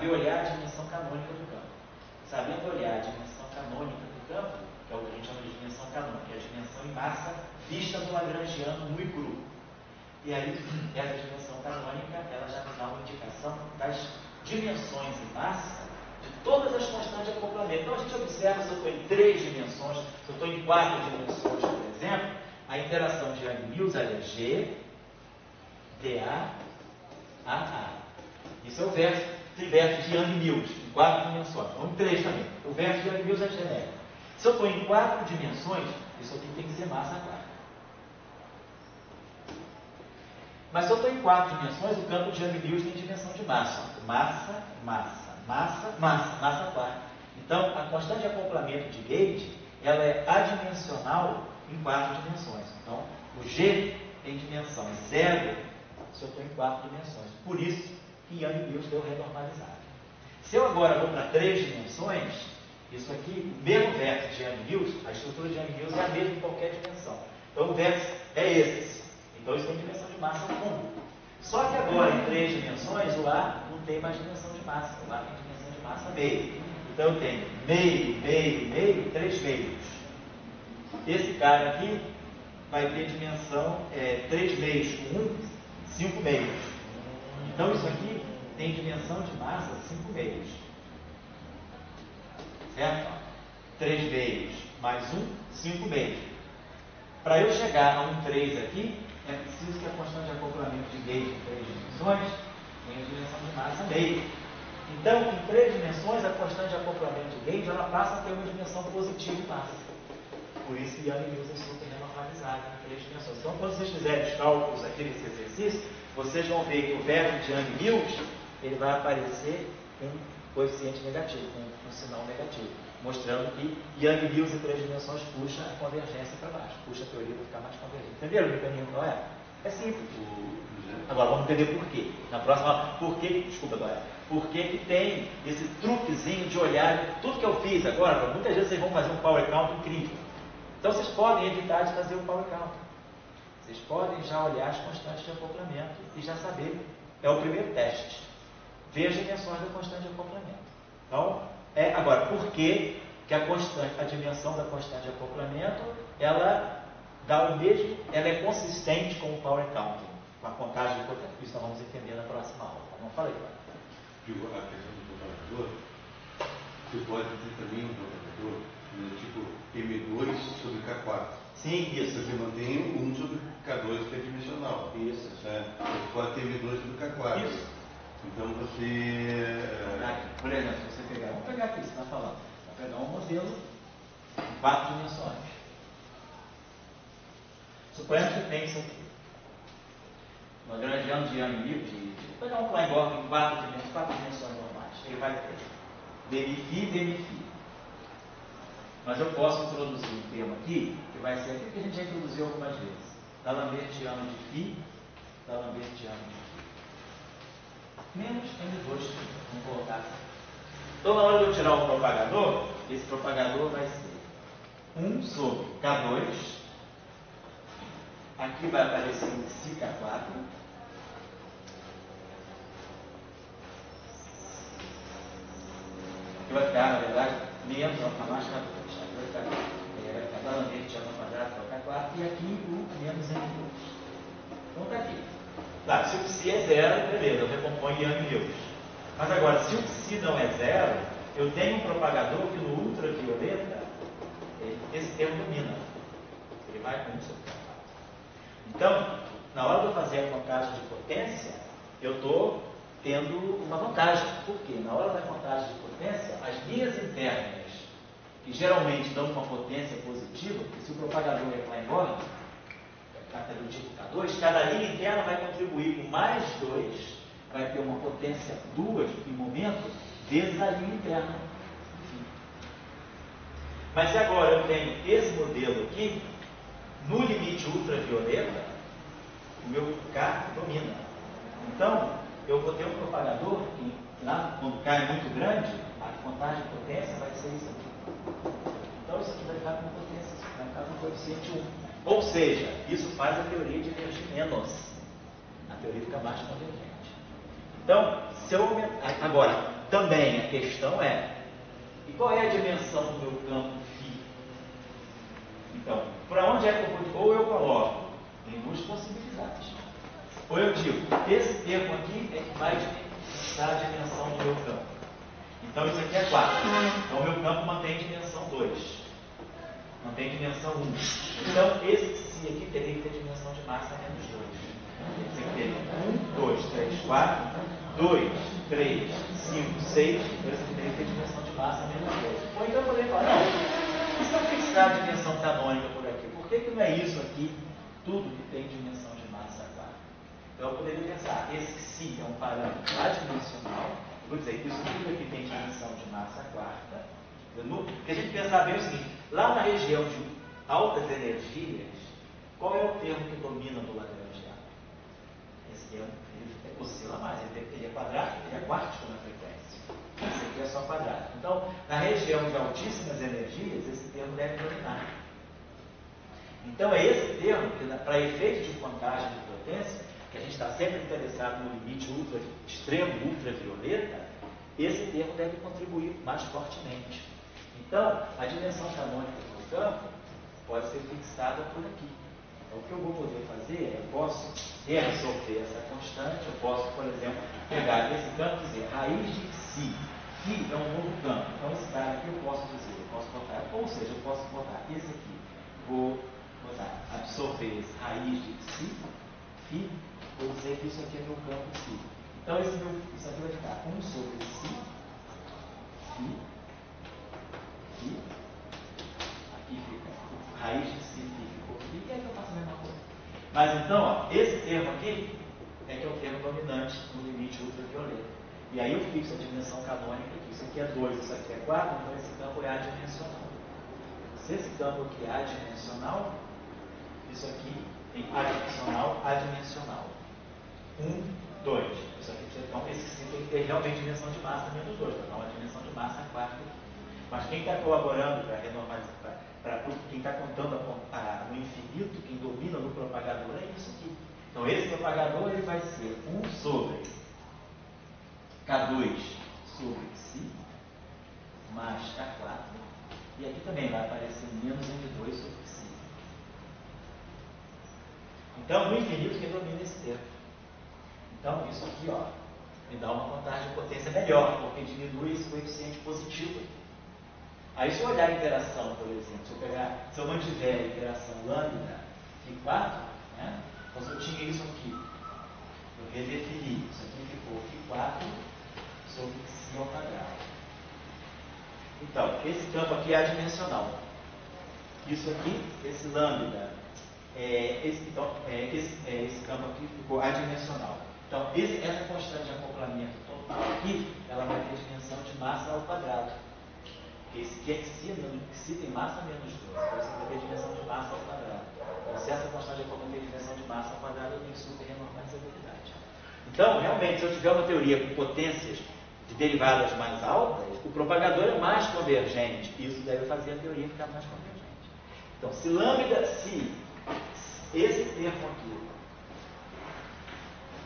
olhar a dimensão canônica do campo. Sabendo olhar a dimensão canônica do campo, que é o que a gente chama de dimensão canônica, que é a dimensão em massa vista no lagrangiano nu e cru. E aí, essa dimensão canônica, ela já nos dá uma indicação das dimensões em massa de todas as constantes de acoplamento. Então, a gente observa se eu estou em 3 dimensões, se eu estou em 4 dimensões, por exemplo, a interação de Young-Mills é G, dA, AA. Isso é o trivértice de Young-Mills, em 4 dimensões. Ou em 3 também. O vértice de Young-Mills é genérico. Se eu estou em 4 dimensões, isso aqui tem que ser massa 4. Mas se eu estou em 4 dimensões, o campo de Young-Mills tem dimensão de massa. Massa, massa, massa, massa, massa 4. Então, a constante de acoplamento de Gauge, ela é adimensional em 4 dimensões. Então, o G tem dimensão 0 se eu estou em 4 dimensões. Por isso que Young-Mills deu renormalizado. Se eu agora vou para 3 dimensões, isso aqui, o mesmo vértice de Young-Mills, a estrutura de Young-Mills é a mesma em qualquer dimensão. Então, o vértice é esse. Então, isso tem dimensão de massa fundo. Só que agora, em 3 dimensões, o A não tem mais dimensão de massa. O A tem dimensão de massa meio. Então, eu tenho meio, meio, meio, 3 meios. Esse cara aqui vai ter dimensão 3 meios com 1, 5 meios. Então, isso aqui tem dimensão de massa 5 meios. Certo? 3 meios mais 1, 5 meios. Para eu chegar a um 3 aqui, é preciso que a constante de acoplamento de Gauge em 3 dimensões tenha dimensão de massa meio. Então, em 3 dimensões, a constante de acoplamento de Gauge ela passa a ter uma dimensão positiva em massa. Por isso que Young-Mills é super renormalizado em 3 dimensões. Então, quando vocês fizerem os cálculos aqui desse exercício, vocês vão ver que o vértice de Young-Mills ele vai aparecer com coeficiente negativo, com um sinal negativo, mostrando que Young-Mills em 3 dimensões puxa a convergência para baixo, puxa a teoria para ficar mais convergente. Entenderam o mecanismo qual é? É simples. Agora vamos entender por quê. Na próxima aula, por que tem esse truquezinho de olhar tudo que eu fiz agora? Muitas vezes vocês vão fazer um power count incrível. Então vocês podem evitar de fazer um power count. Vocês podem já olhar as constantes de acoplamento e já saber. É o primeiro teste. Ver as dimensões da constante de acoplamento. Então, agora, por que a dimensão da constante de acoplamento, ela dá o mesmo, ela é consistente com o power counting, com a contagem de potência. Isso nós vamos entender na próxima aula. Não falei, cara? Digo, a questão do propagador, você pode ter também um propagador tipo M2 sobre K4. Sim, isso. Você mantém 1 sobre K2 que é dimensional. Isso. Você pode ter M2 sobre K4. Isso. Então você... Por exemplo, se você pegar, vamos pegar aqui, você está falando, vai pegar um modelo em 4 dimensões. Suponhamos que tem isso aqui. Uma grande ano de Young-Mills, vou pegar um Klein-Borg em 4 dimensões normais. Ele vai ter demi-phi, demi-phi. Mas eu posso introduzir um termo aqui, que vai ser aquilo que a gente já introduziu algumas vezes. D'Alembertiano de Phi, D'Alembertiano de Phi. Menos M2, vamos colocar assim. Então, na hora de eu tirar o propagador, esse propagador vai ser 1 sobre K2. Aqui vai aparecer um psi K4. Aqui vai ficar, na verdade, menos a mais K2. Aqui vai ficar D'Alembertiano ao quadrado, que é o K4, e aqui o menos M2. Então está aqui. Tá, se o psi é 0, beleza, eu recomponho Young-Mills. Mas agora, se o psi não é 0, eu tenho um propagador que no ultravioleta, esse termo domina. Ele vai com 1 sobre K4. Então, na hora de eu fazer a contagem de potência, eu estou tendo uma vantagem. Por quê? Na hora da contagem de potência, as linhas internas, que geralmente dão uma potência positiva, porque se o propagador é lá embora, do tipo K2, cada linha interna vai contribuir com mais 2, vai ter uma potência 2 em momento, vezes a linha interna. Mas se agora eu tenho esse modelo aqui, no limite ultravioleta, o meu K domina. Então, eu vou ter um propagador que, lá, quando K é muito grande, a contagem de potência vai ser isso aqui. Então, isso aqui vai ficar com potência, vai ficar com coeficiente 1. Ou seja, isso faz a teoria divergir menos. A teoria fica mais convergente. Então, se eu aumentar... Agora, também a questão é, e qual é a dimensão do meu campo φ? Então, para onde é que eu vou... Ou eu coloco, tem duas possibilidades. Ou eu digo, esse termo aqui é que vai dar a dimensão do meu campo. Então, isso aqui é 4. Então, o meu campo mantém dimensão 2. Mantém dimensão 1. Então, esse psi aqui teria que ter dimensão de massa menos 2. Esse aqui teria 1, 2, 3, 4, 2, 3, 5, 6. Então, esse aqui teria que ter dimensão de massa menos 2. Ou então eu poderia falar, não, e se eu fixar a dimensão canônica por aqui? Por que não é isso aqui, tudo que tem dimensão de massa 4? Então, eu poderia pensar, esse psi é um parâmetro adimensional. Vou dizer que isso tudo aqui tem dimensão de massa quarta. Porque a gente pensar bem o seguinte, lá na região de altas energias, qual é o termo que domina do Lagrangiano? Esse termo, ele oscila mais, ele é quadrático, ele é quartico na frequência. Esse aqui é só quadrático. Então, na região de altíssimas energias, esse termo deve dominar. Então, é esse termo que, para efeito de contagem de potência, que a gente está sempre interessado no limite extremo ultravioleta, esse termo deve contribuir mais fortemente. Então, a dimensão canônica do campo pode ser fixada por aqui. Então, o que eu vou poder fazer é, eu posso reabsorver essa constante, eu posso, por exemplo, pegar esse campo e dizer raiz de psi. Phi é um novo campo. Então, esse cara aqui eu posso dizer, eu posso botar, ou seja, eu posso botar esse aqui, vou botar, absorver esse raiz de psi, phi, vou dizer que isso aqui é meu campo psi. Então, isso aqui vai ficar 1 sobre psi, phi, aqui fica raiz de psi ficou aqui, e aí eu faço a mesma coisa. Mas então, ó, esse termo aqui é que é o termo dominante no limite ultravioleta. E aí eu fixo a dimensão canônica aqui. Isso aqui é 2, isso aqui é 4, então esse campo é adimensional. Se esse campo aqui é adimensional, isso aqui tem adimensional, adimensional. 1, 2. Isso aqui, então, esse sim tem que ter realmente dimensão de massa menos 2, para dar uma dimensão de massa quarta aqui. Mas quem está colaborando para renormalizar, para quem está contando no infinito, quem domina no propagador é isso aqui. Então esse propagador ele vai ser 1 sobre K2 sobre psi mais K4. E aqui também vai aparecer menos M2 sobre psi. Então no infinito quem domina esse termo. Então isso aqui ó, me dá uma contagem de potência melhor, porque diminui esse coeficiente positivo aqui. Aí se eu olhar a interação, por exemplo, se eu mantiver a interação lambda φ4, né? Então se eu tinha isso aqui, eu redefini, isso aqui ficou φ4 sobre psi ao quadrado. Então, esse campo aqui é adimensional. Isso aqui, esse lambda, esse campo aqui ficou adimensional. Então, essa constante de acoplamento total aqui, ela vai ter dimensão de massa ao quadrado. Esse que é psi tem massa menos 2, então você vai ter dimensão de massa ao quadrado. Então, se essa constante de acoplamento tem dimensão de massa ao quadrado, eu tenho super renormalizabilidade. Então, realmente, se eu tiver uma teoria com potências de derivadas mais altas, o propagador é mais convergente. Isso deve fazer a teoria ficar mais convergente. Então, se lambda, se esse termo aqui,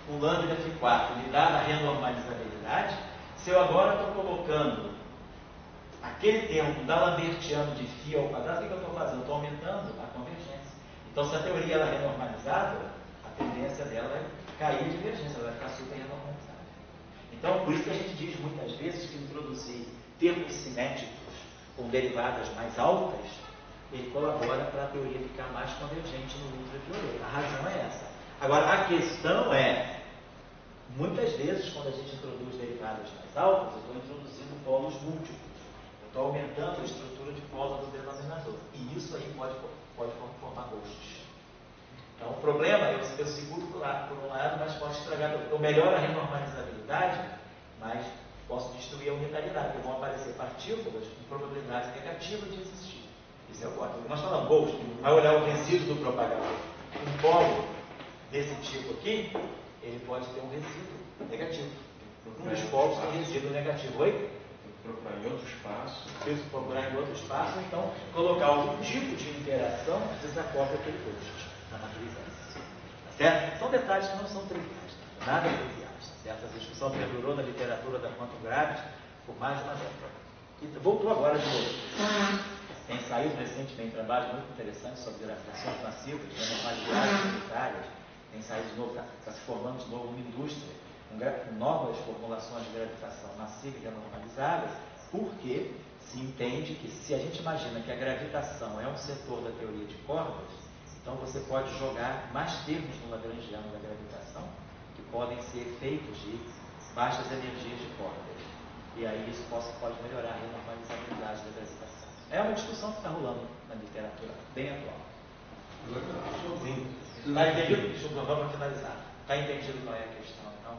o lambda φ4, me dá a renormalizabilidade, se eu agora estou colocando aquele termo da Lambertiano de φ ao quadrado, o que eu estou fazendo? Eu estou aumentando a convergência. Então, se a teoria ela é renormalizada, a tendência dela é cair a divergência, ela vai ficar super renormalizada. Então, por isso que a gente diz muitas vezes que introduzir termos simétricos com derivadas mais altas, ele colabora para a teoria ficar mais convergente no ultravioleta. A razão é essa. Agora, a questão é, Muitas vezes, quando a gente introduz derivadas mais altas, eu estou introduzindo polos múltiplos. Eu estou aumentando a estrutura de polos do denominador. E isso aí pode formar ghosts. Então, o problema é eu seguro por um lado, mas posso estragar. Eu melhoro a renormalizabilidade, mas posso destruir a unitalidade, porque vão aparecer partículas com probabilidade negativa de existir. Isso é o código. Nós falamos ghost, vai olhar o resíduo do propagador. Um polo desse tipo aqui, ele pode ter um resíduo negativo. Um dos polos tem resíduo negativo. Oi? Procurar em outro espaço. Isso, procurar em outro espaço, então colocar algum tipo de interação que desacorda aquele ghost na matriz S. Tá certo? São detalhes que não são triviais, nada triviais. Tá certo? Essa discussão perdurou na literatura da quantum gravity por mais de uma década. E voltou agora de novo. Tem saído recentemente trabalhos muito interessantes sobre gravitações massivas, anormalidades unitárias. Tem saído de novo, está se formando de novo uma indústria com novas formulações de gravitação massiva e renormalizáveis, porque se entende que se a gente imagina que a gravitação é um setor da teoria de cordas, então você pode jogar mais termos no lagrangiano da gravitação, que podem ser efeitos de baixas energias de cordas. E aí isso pode melhorar a renormalizabilidade da gravitação. É uma discussão que está rolando na literatura, bem atual. Sim. Está entendido? Vamos finalizar. Está entendido qual é a questão, então?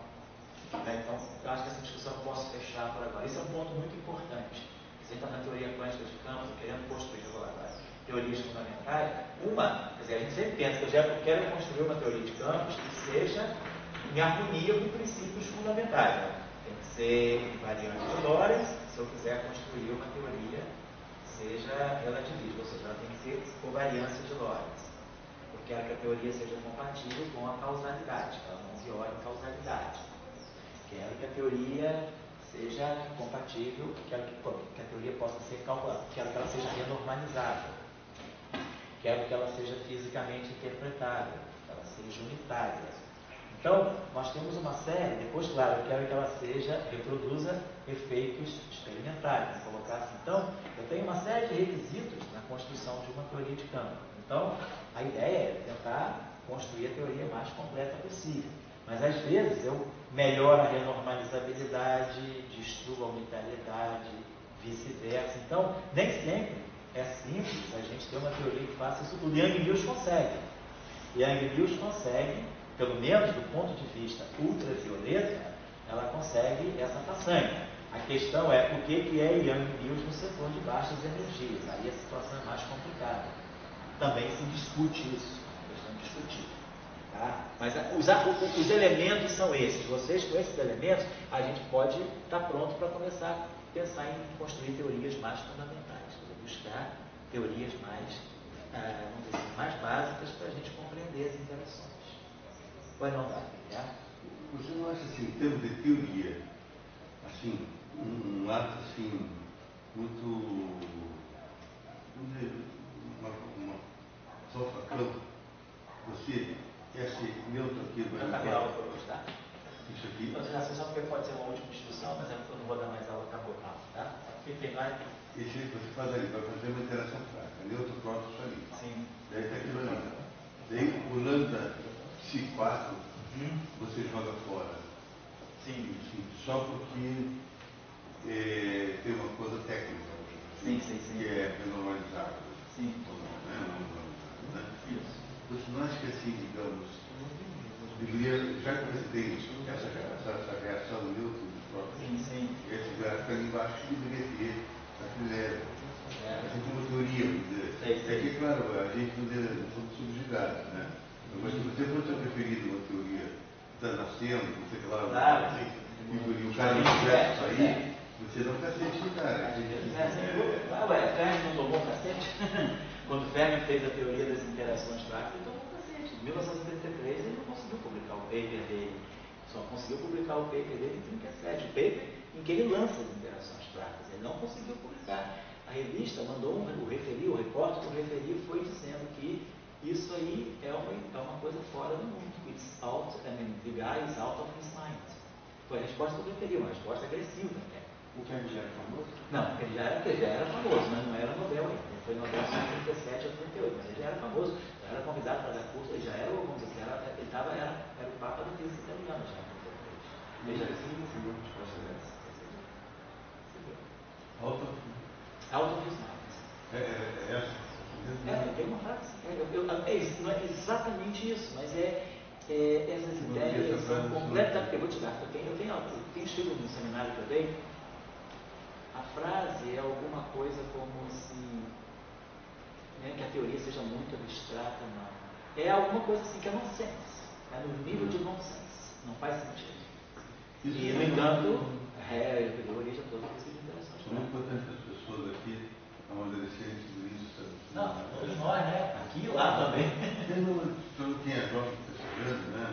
Então, eu acho que essa discussão eu posso fechar por agora. Esse é um ponto muito importante. Você está na teoria quântica de campos, querendo construir agora teorias fundamentais. Quer dizer, a gente sempre pensa que eu quero construir uma teoria de campos que seja em harmonia com princípios fundamentais. Tem que ser invariante de Lorentz, se eu quiser construir uma teoria seja relativista, ou seja, ela tem que ter covariância de Lorentz. Eu quero que a teoria seja compatível com a causalidade, que ela não viole a causalidade. Quero que a teoria seja compatível, quero que a teoria possa ser calculada, quero que ela seja renormalizável, quero que ela seja fisicamente interpretável, que ela seja unitária. Então, nós temos uma série, depois, claro, eu quero que ela reproduza efeitos experimentais, vamos colocar assim. Então, eu tenho uma série de requisitos na construção de uma teoria de campo. Então, a ideia é tentar construir a teoria mais completa possível. Mas, às vezes, eu melhoro a renormalizabilidade, destruo a unitalidade, vice-versa. Então, nem sempre é simples a gente ter uma teoria que faça isso tudo. Yang-Mills consegue. Yang-Mills consegue, pelo menos do ponto de vista ultravioleta, ela consegue essa façanha. A questão é o que é Yang-Mills no setor de baixas energias. Aí a situação é mais complicada. Também se discute isso, é uma questão discutível. Tá? Mas os elementos são esses. Vocês, com esses elementos, a gente pode estar pronto para começar a pensar em construir teorias mais fundamentais, buscar teorias mais, vamos dizer assim, mais básicas para a gente compreender as interações. Pode não dar, né? Você não acha assim, em termos de teoria, assim, um ato assim, muito, vamos dizer, uma sofacão, você esse neutro aqui vai acabei a aula por hoje, tá? Isso aqui. Então, só porque pode ser uma última instrução, mas eu não vou dar mais aula, acabou, tá? Fiquem lá. Esse você faz ali, vai fazer uma interação prática, neutro, próton, isso ali. Sim. Daí está aquilo ali. Daí o lambda psi4 você joga fora. Sim. Só porque tem uma coisa técnica, sim. que é renormalizável. Sim. Né? Isso. Você não acha que assim, digamos, deveria, já que você tem essa reação neutro de próton, esse gráfico ali embaixo deveria ter a filéria. Assim como teoria, vamos dizer. É que, claro, a gente não somos subjugados, né? Mas se você fosse preferido uma teoria que está nascendo, você, claro, e o cara não tivesse sair, você dá um cacete no cara. Fermi não tomou cacete? Quando Fermi fez a teoria das interações práticas, ele tomou cacete. Em 1933 ele não conseguiu publicar o paper dele. Só conseguiu publicar o paper dele em 1937. O paper em que ele lança as interações práticas. Ele não conseguiu publicar. A revista mandou o repórter do referiu foi dizendo que isso aí é uma coisa fora do mundo. The guy is out of his mind. Foi a resposta do referiu, uma resposta agressiva. Né? O que já era famoso? Não, ele já era famoso, mas não era Nobel ainda. Ele foi Nobel só em 37 ou 38, mas ele já era famoso, já era convidado para dar curso, ele já era, vamos dizer, era o Papa da física italiana já em 33. Veja assim, esse grupo de procedência. Out of his mind. É essa? Tem uma frase. Não é exatamente isso, mas essas ideias são completamente. Eu vou te dar. Eu tenho escrito no seminário que eu dei. A frase é alguma coisa como se, né, que a teoria seja muito abstrata, não. É alguma coisa assim que é nonsense. É no nível de nonsense. Não faz sentido. E, no entanto, deu origem a toda a pesquisa de interações. É muito importante que as pessoas aqui amadurecerem tudo isso. Não, todos nós, né? Aqui e lá também. Quem é jovem que está chegando, né?